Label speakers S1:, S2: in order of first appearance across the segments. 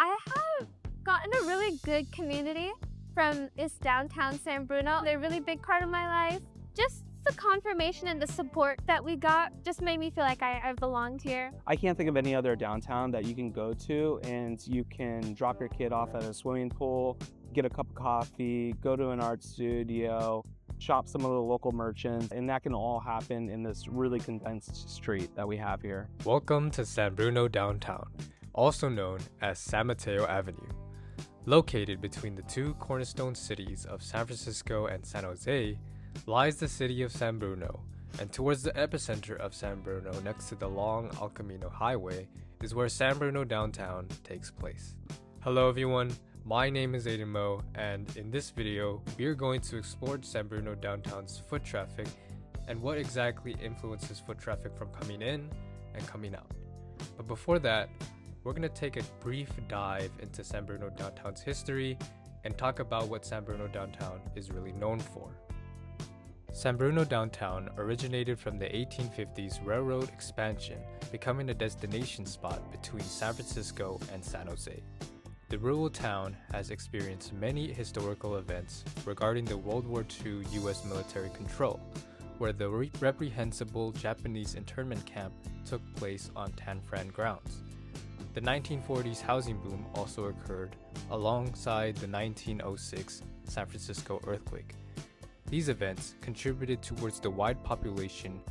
S1: I have gotten a really good community from this downtown San Bruno. They're a really big part of my life. Just the confirmation and the support that we got just made me feel like I belonged here.
S2: I can't think of any other downtown that you can go to and you can drop your kid off at a swimming pool, get a cup of coffee, go to an art studio, shop some of the local merchants, and that can all happen in this really condensed street that we have here.
S3: Welcome to San Bruno Downtown, also known as San Mateo Avenue. Located between the two cornerstone cities of San Francisco and San Jose, lies the city of San Bruno, and towards the epicenter of San Bruno next to the long El Camino Highway is where San Bruno Downtown takes place. Hello everyone, my name is Aiden Mo, and in this video, we are going to explore San Bruno Downtown's foot traffic and what exactly influences foot traffic from coming in and coming out. But before that, we're going to take a brief dive into San Bruno Downtown's history and talk about what San Bruno Downtown is really known for. San Bruno Downtown originated from the 1850s railroad expansion, becoming a destination spot between San Francisco and San Jose. The rural town has experienced many historical events regarding the World War II U.S. military control, where the reprehensible Japanese internment camp took place on Tan Fran grounds. The 1940s housing boom also occurred alongside the 1906 San Francisco earthquake. These events contributed towards the wide population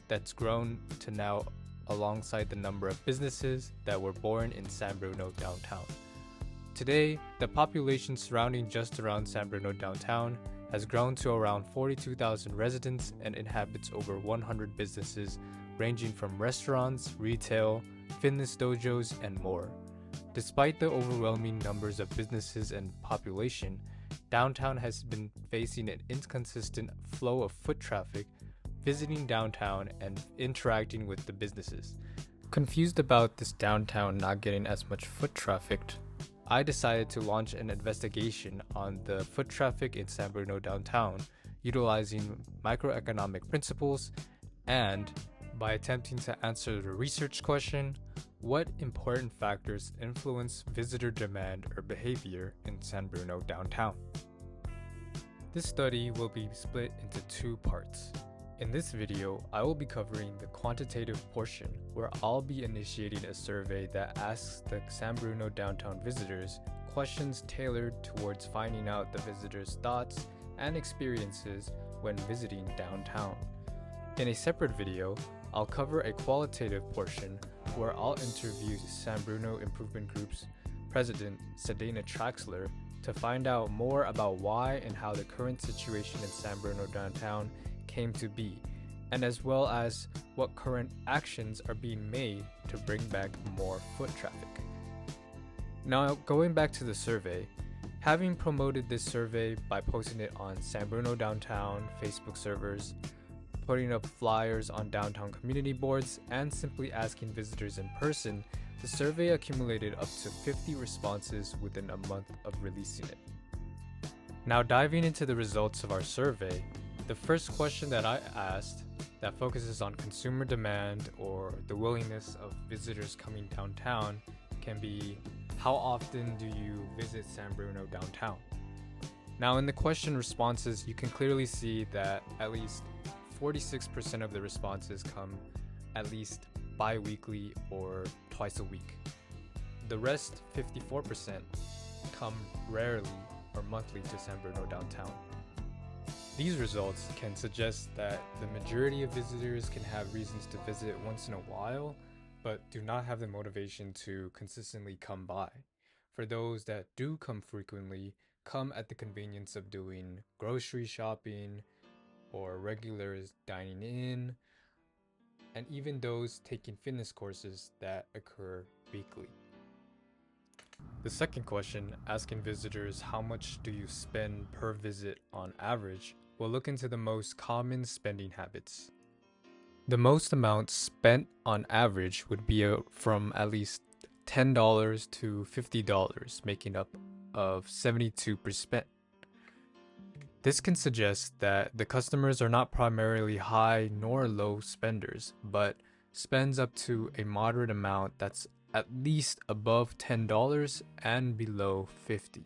S3: that's grown to now alongside the number of businesses that were born in San Bruno Downtown. Today, the population surrounding just around San Bruno Downtown has grown to around 42,000 residents and inhabits over 100 businesses ranging from restaurants, retail, fitness dojos, and more. Despite the overwhelming numbers of businesses and population, downtown has been facing an inconsistent flow of foot traffic, visiting downtown and interacting with the businesses. Confused about this downtown not getting as much foot traffic, I decided to launch an investigation on the foot traffic in San Bruno Downtown, utilizing microeconomic principles and by attempting to answer the research question, what important factors influence visitor demand or behavior in San Bruno Downtown? This study will be split into two parts. In this video, I will be covering the quantitative portion, where I'll be initiating a survey that asks the San Bruno Downtown visitors questions tailored towards finding out the visitors' thoughts and experiences when visiting downtown. In a separate video, I'll cover a qualitative portion where I'll interview San Bruno Improvement Group's president, Sedena Traxler, to find out more about why and how the current situation in San Bruno Downtown came to be, and as well as what current actions are being made to bring back more foot traffic. Now, going back to the survey, having promoted this survey by posting it on San Bruno Downtown Facebook servers, putting up flyers on downtown community boards, and simply asking visitors in person, the survey accumulated up to 50 responses within a month of releasing it. Now, diving into the results of our survey, the first question that I asked that focuses on consumer demand or the willingness of visitors coming downtown can be, how often do you visit San Bruno Downtown? Now, in the question responses, you can clearly see that at least 46% of the responses come at least bi-weekly or twice a week. The rest, 54%, come rarely or monthly to San Bruno Downtown. These results can suggest that the majority of visitors can have reasons to visit once in a while, but do not have the motivation to consistently come by. For those that do come frequently, come at the convenience of doing grocery shopping, or regulars dining in, and even those taking fitness courses that occur weekly. The second question, asking visitors how much do you spend per visit on average, will look into the most common spending habits. The most amount spent on average would be from at least $10 to $50, making up of 72%. This can suggest that the customers are not primarily high nor low spenders, but spends up to a moderate amount that's at least above $10 and below $50.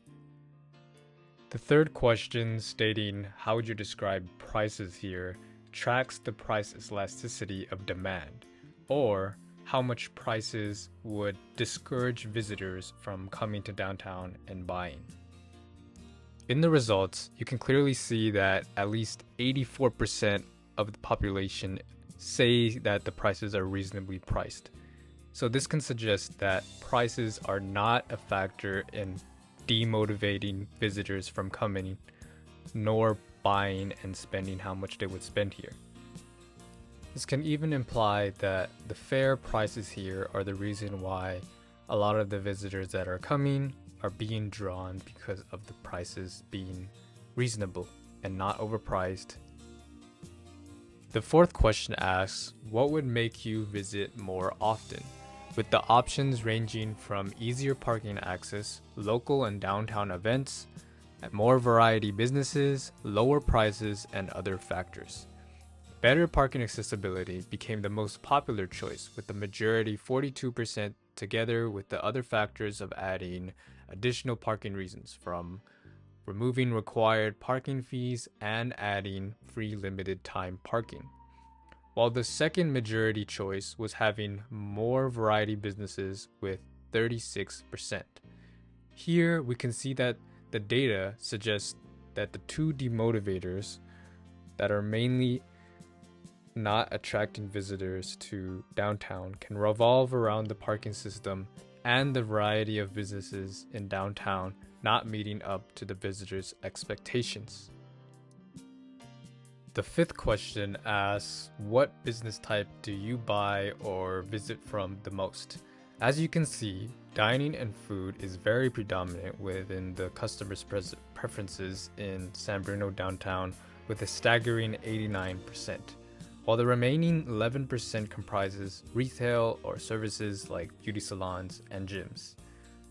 S3: The third question, stating how would you describe prices here, tracks the price elasticity of demand, or how much prices would discourage visitors from coming to downtown and buying. In the results, you can clearly see that at least 84% of the population say that the prices are reasonably priced. So this can suggest that prices are not a factor in demotivating visitors from coming, nor buying and spending how much they would spend here. This can even imply that the fair prices here are the reason why a lot of the visitors that are coming are being drawn because of the prices being reasonable and not overpriced. The fourth question asks, what would make you visit more often? With the options ranging from easier parking access, local and downtown events, more variety businesses, lower prices, and other factors. Better parking accessibility became the most popular choice, with the majority 42% together with the other factors of adding additional parking reasons, from removing required parking fees and adding free limited time parking. While the second majority choice was having more variety businesses with 36%. Here we can see that the data suggests that the two demotivators that are mainly not attracting visitors to downtown can revolve around the parking system and the variety of businesses in downtown not meeting up to the visitors' expectations. The fifth question asks, what business type do you buy or visit from the most? As you can see, dining and food is very predominant within the customers' preferences in San Bruno downtown, with a staggering 89%, while the remaining 11% comprises retail or services like beauty salons and gyms.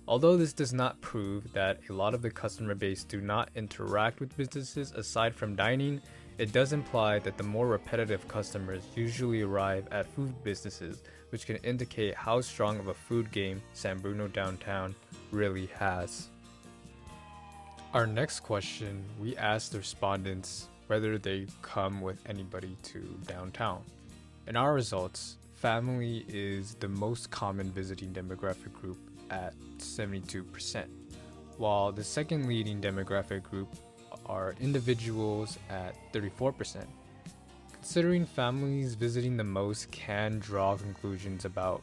S3: Although this does not prove that a lot of the customer base do not interact with businesses aside from dining, it does imply that the more repetitive customers usually arrive at food businesses, which can indicate how strong of a food game San Bruno downtown really has. Our next question, we asked the respondents whether they come with anybody to downtown. In our results, family is the most common visiting demographic group at 72%, while the second leading demographic group are individuals at 34%. Considering families visiting the most can draw conclusions about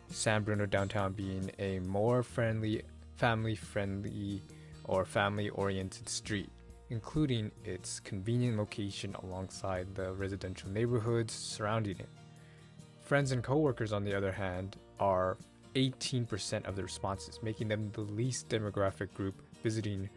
S3: San Bruno downtown being a more family-friendly or family-oriented street, including its convenient location alongside the residential neighborhoods surrounding it. Friends and coworkers, on the other hand, are 18% of the responses, making them the least demographic group visiting,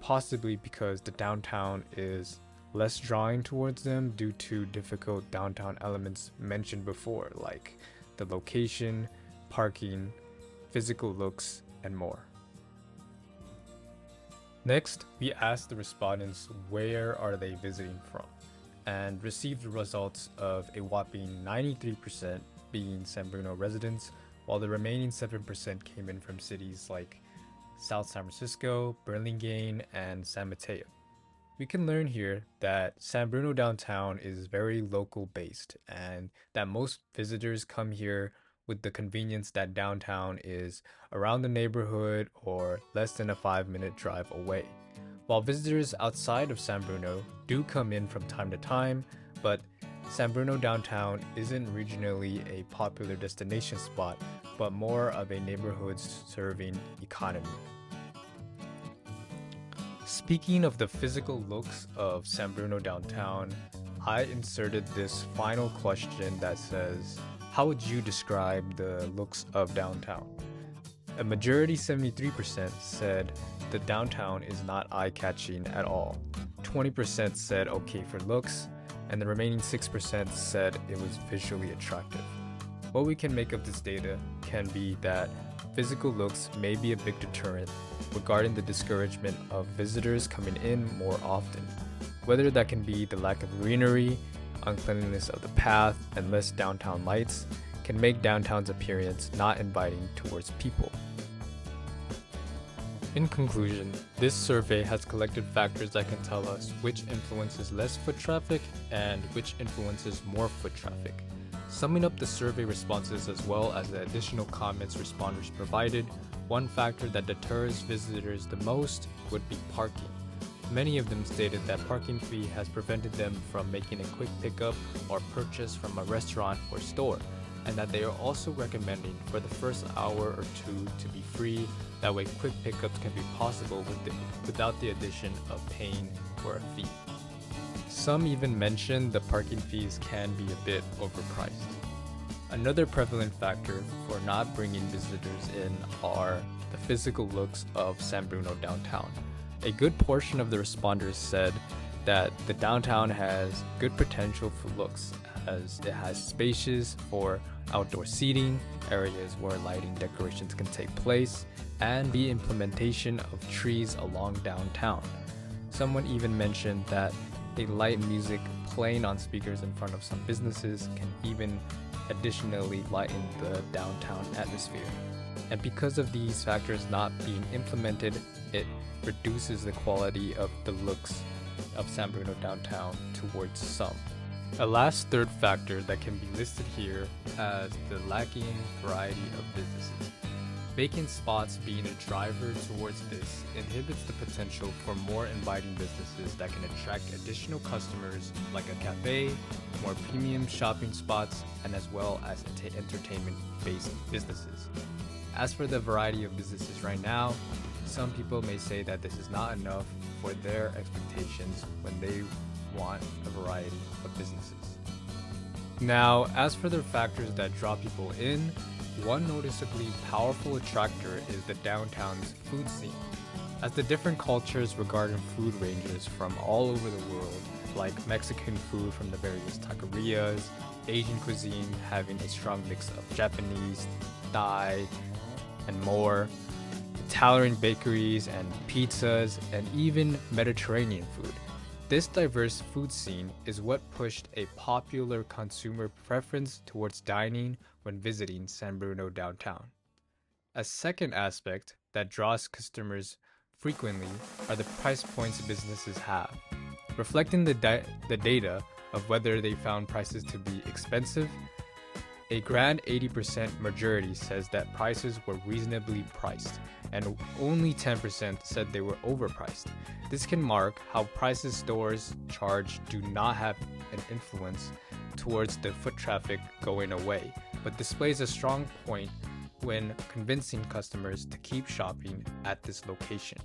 S3: possibly because the downtown is less drawing towards them due to difficult downtown elements mentioned before, like the location, parking, physical looks, and more. Next, we asked the respondents where are they visiting from, and received the results of a whopping 93% being San Bruno residents, while the remaining 7% came in from cities like South San Francisco, Burlingame, and San Mateo. We can learn here that San Bruno downtown is very local based, and that most visitors come here with the convenience that downtown is around the neighborhood or less than a 5-minute drive away. While visitors outside of San Bruno do come in from time to time, but San Bruno downtown isn't regionally a popular destination spot, but more of a neighborhood serving economy. Speaking of the physical looks of San Bruno downtown, I inserted this final question that says, how would you describe the looks of downtown? A majority, 73%, said the downtown is not eye-catching at all. 20% said okay for looks, and the remaining 6% said it was visually attractive. What we can make of this data can be that physical looks may be a big deterrent regarding the discouragement of visitors coming in more often, whether that can be the lack of greenery, uncleanliness of the path, and less downtown lights, can make downtown's appearance not inviting towards people. In conclusion, this survey has collected factors that can tell us which influences less foot traffic and which influences more foot traffic. Summing up the survey responses as well as the additional comments responders provided, one factor that deters visitors the most would be parking. Many of them stated that parking fee has prevented them from making a quick pickup or purchase from a restaurant or store, and that they are also recommending for the first hour or two to be free. That way quick pickups can be possible without the addition of paying for a fee. Some even mention the parking fees can be a bit overpriced. Another prevalent factor for not bringing visitors in are the physical looks of San Bruno downtown. A good portion of the responders said that the downtown has good potential for looks, as it has spaces for outdoor seating, areas where lighting decorations can take place, and the implementation of trees along downtown. Someone even mentioned that a light music playing on speakers in front of some businesses can even additionally lighten the downtown atmosphere. And because of these factors not being implemented, it reduces the quality of the looks of San Bruno downtown towards some. A last third factor that can be listed here as the lacking variety of businesses. Vacant spots being a driver towards this inhibits the potential for more inviting businesses that can attract additional customers, like a cafe, more premium shopping spots, and as well as entertainment-based businesses. As for the variety of businesses right now, some people may say that this is not enough for their expectations when they want a variety of businesses. Now, as for the factors that draw people in, one noticeably powerful attractor is the downtown's food scene, as the different cultures regarding food ranges from all over the world, like Mexican food from the various taquerias, Asian cuisine having a strong mix of Japanese, Thai, and more, Italian bakeries and pizzas, and even Mediterranean food. This diverse food scene is what pushed a popular consumer preference towards dining when visiting San Bruno downtown. A second aspect that draws customers frequently are the price points businesses have, reflecting the data of whether they found prices to be expensive. A grand 80% majority says that prices were reasonably priced, and only 10% said they were overpriced. This can mark how prices stores charge do not have an influence towards the foot traffic going away, but displays a strong point when convincing customers to keep shopping at this location.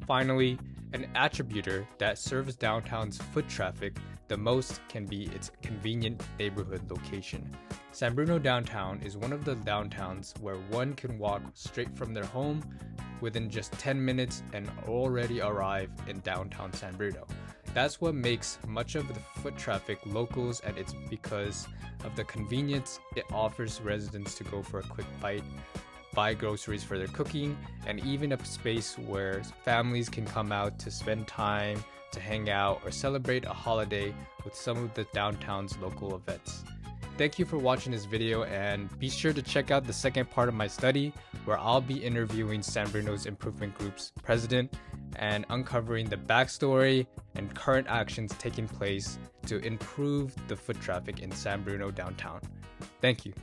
S3: Finally, an attributor that serves downtown's foot traffic the most can be its convenient neighborhood location. San Bruno downtown is one of the downtowns where one can walk straight from their home within just 10 minutes and already arrive in downtown San Bruno. That's what makes much of the foot traffic locals, and it's because of the convenience it offers residents to go for a quick bite, buy groceries for their cooking, and even a space where families can come out to spend time, to hang out, or celebrate a holiday with some of the downtown's local events. Thank you for watching this video, and be sure to check out the second part of my study where I'll be interviewing San Bruno's Improvement Group's president and uncovering the backstory and current actions taking place to improve the foot traffic in San Bruno downtown. Thank you.